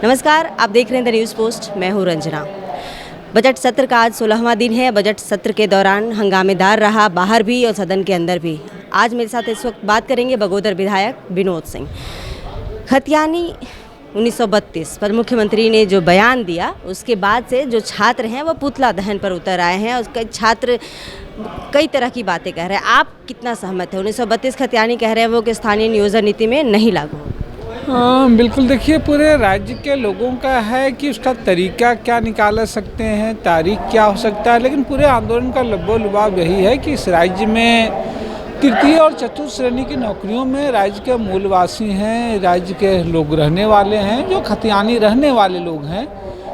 नमस्कार, आप देख रहे हैं द न्यूज़ पोस्ट। मैं हूं रंजना। बजट सत्र का आज 16वां दिन है। बजट सत्र के दौरान हंगामेदार रहा, बाहर भी और सदन के अंदर भी। आज मेरे साथ इस वक्त बात करेंगे बगोदर विधायक विनोद सिंह। खतियानी 1932 पर मुख्यमंत्री ने जो बयान दिया, उसके बाद से जो छात्र हैं वो पुतला दहन पर उतर आए हैं। उसके छात्र कई तरह की बातें कह रहे हैं। आप कितना सहमत हैं? 1932 खतियानी कह रहे हैं वो कि स्थानीय नियोजन नीति में नहीं लागू हो। बिल्कुल, देखिए पूरे राज्य के लोगों का है कि उसका तरीका क्या निकाल सकते हैं, तारीख क्या हो सकता है, लेकिन पूरे आंदोलन का लब्बो-लुबाब यही है कि इस राज्य में तृतीय और चतुर्थ श्रेणी की नौकरियों में राज्य के मूलवासी हैं, राज्य के लोग रहने वाले हैं, जो खतियानी रहने वाले लोग हैं,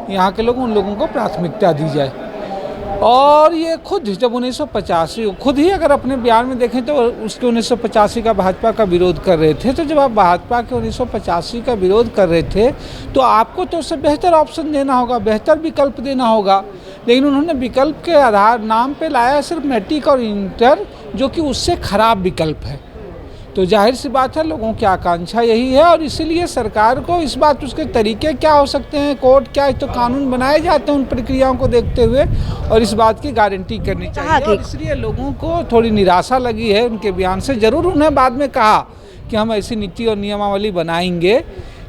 यहाँ के लोग, उन लोगों को प्राथमिकता दी जाए। और ये खुद जब 1985 खुद ही अगर अपने बयान में देखें तो उसके 1985 का भाजपा का विरोध कर रहे थे। तो जब आप भाजपा के 1985 का विरोध कर रहे थे तो आपको तो उससे बेहतर ऑप्शन देना होगा, बेहतर विकल्प देना होगा, लेकिन उन्होंने विकल्प के आधार नाम पे लाया सिर्फ मैट्रिक और इंटर, जो कि उससे खराब विकल्प है। तो जाहिर सी बात है लोगों की आकांक्षा यही है और इसीलिए सरकार को इस बात उसके तरीके क्या हो सकते हैं, कोर्ट क्या, तो कानून बनाए जाते हैं उन प्रक्रियाओं को देखते हुए, और इस बात की गारंटी करनी चाहिए। और इसलिए लोगों को थोड़ी निराशा लगी है उनके बयान से। ज़रूर उन्हें बाद में कहा कि हम ऐसी नीति और नियमावली बनाएंगे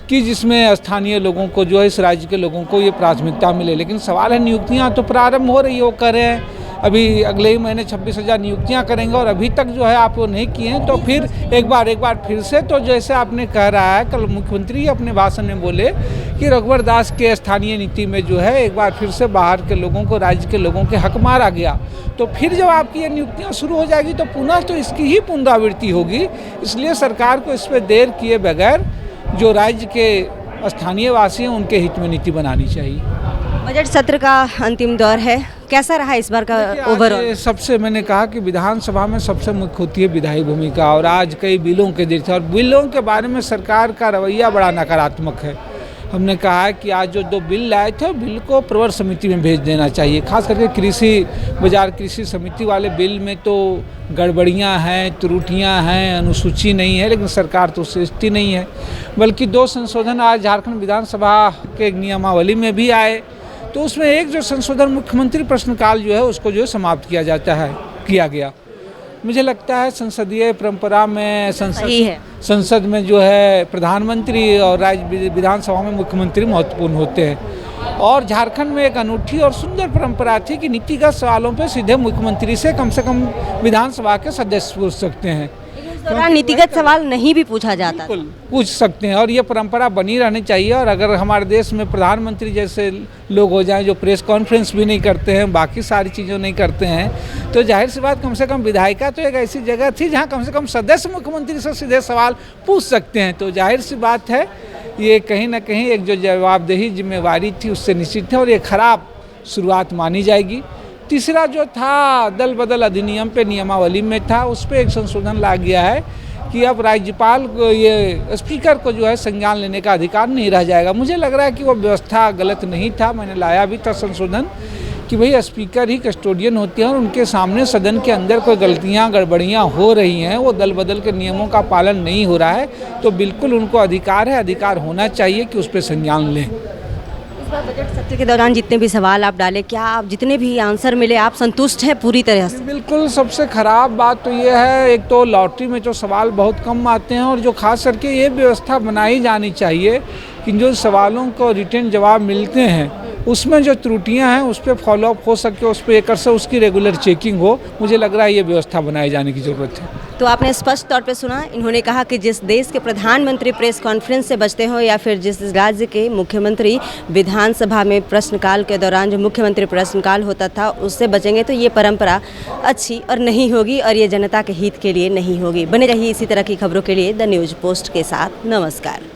कि जिसमें स्थानीय लोगों को, जो है इस राज्य के लोगों को ये प्राथमिकता मिले, लेकिन सवाल है नियुक्तियाँ तो प्रारंभ हो रही है, वो कर रहे हैं। अभी अगले ही महीने 26,000 नियुक्तियां करेंगे और अभी तक जो है आप वो नहीं किए हैं। तो फिर एक बार फिर से, तो जैसे आपने कह रहा है, कल मुख्यमंत्री अपने भाषण में बोले कि रघुवर दास के स्थानीय नीति में जो है एक बार फिर से बाहर के लोगों को, राज्य के लोगों के हक मारा गया। तो फिर जब आपकी ये नियुक्तियाँ शुरू हो जाएगी तो पुनः तो इसकी ही पुनरावृत्ति होगी। इसलिए सरकार को इस पर देर किए बगैर जो राज्य के स्थानीय वासी हैं उनके हित में नीति बनानी चाहिए। बजट सत्र का अंतिम दौर है, कैसा रहा इस बार का ओवरऑल? सबसे मैंने कहा कि विधानसभा में सबसे मुख्य होती है विधायी भूमिका, और आज कई बिलों के दिन थे और बिलों के बारे में सरकार का रवैया बड़ा नकारात्मक है। हमने कहा है कि आज जो 2 बिल लाए थे बिल को प्रवर समिति में भेज देना चाहिए। खास करके कृषि समिति वाले बिल में तो गड़बड़ियां हैं, त्रुटियां हैं, अनुसूची नहीं है, लेकिन सरकार तो सोचती नहीं है। बल्कि 2 संशोधन आज झारखंड विधानसभा के नियमावली में भी आए। तो उसमें एक जो संशोधन मुख्यमंत्री प्रश्नकाल जो है उसको जो है समाप्त किया गया। मुझे लगता है संसदीय परंपरा में संसद में जो है प्रधानमंत्री और राज्य विधानसभा में मुख्यमंत्री महत्वपूर्ण होते हैं। और झारखंड में एक अनूठी और सुंदर परंपरा थी कि नीतिगत सवालों पे सीधे मुख्यमंत्री से कम विधानसभा के सदस्य पूछ सकते हैं। नीतिगत सवाल नहीं भी पूछा जाता, पूछ सकते हैं और ये परंपरा बनी रहनी चाहिए। और अगर हमारे देश में प्रधानमंत्री जैसे लोग हो जाएं जो प्रेस कॉन्फ्रेंस भी नहीं करते हैं, बाकी सारी चीज़ें नहीं करते हैं, तो जाहिर सी बात, कम से कम विधायिका तो एक ऐसी जगह थी जहां कम से कम सदस्य मुख्यमंत्री से सीधे सवाल पूछ सकते हैं। तो जाहिर सी बात है ये कहीं ना कहीं एक जो जवाबदेही जिम्मेवारी थी उससे निश्चित है और ये खराब शुरुआत मानी जाएगी। तीसरा जो था दल बदल अधिनियम पे नियमावली में था, उस पर एक संशोधन ला गया है कि अब राज्यपाल को, ये स्पीकर को जो है संज्ञान लेने का अधिकार नहीं रह जाएगा। मुझे लग रहा है कि वो व्यवस्था गलत नहीं था, मैंने लाया भी था संशोधन कि भाई स्पीकर ही कस्टोडियन होते हैं और उनके सामने सदन के अंदर कोई गलतियां गड़बड़ियां हो रही हैं, वो दल बदल के नियमों का पालन नहीं हो रहा है, तो बिल्कुल उनको अधिकार होना चाहिए कि उस पर संज्ञान लें। इस बार बजट सत्र के दौरान जितने भी सवाल आप डाले, क्या आप जितने भी आंसर मिले आप संतुष्ट हैं पूरी तरह से? बिल्कुल। सबसे खराब बात तो ये है, एक तो लॉटरी में जो सवाल बहुत कम आते हैं और जो खास करके ये व्यवस्था बनाई जानी चाहिए कि जो सवालों को रिटर्न जवाब मिलते हैं उसमें जो त्रुटियां हैं उस पर फॉलोअप हो सके, उस पर एक से उसकी रेगुलर चेकिंग हो। मुझे लग रहा है ये व्यवस्था बनाए जाने की ज़रूरत है। तो आपने स्पष्ट तौर पे सुना, इन्होंने कहा कि जिस देश के प्रधानमंत्री प्रेस कॉन्फ्रेंस से बचते हो या फिर जिस राज्य के मुख्यमंत्री विधानसभा में प्रश्नकाल के दौरान जो मुख्यमंत्री प्रश्नकाल होता था उससे बचेंगे, तो ये परंपरा अच्छी और नहीं होगी और ये जनता के हित के लिए नहीं होगी। बने रहिए इसी तरह की खबरों के लिए द न्यूज़ पोस्ट के साथ। नमस्कार।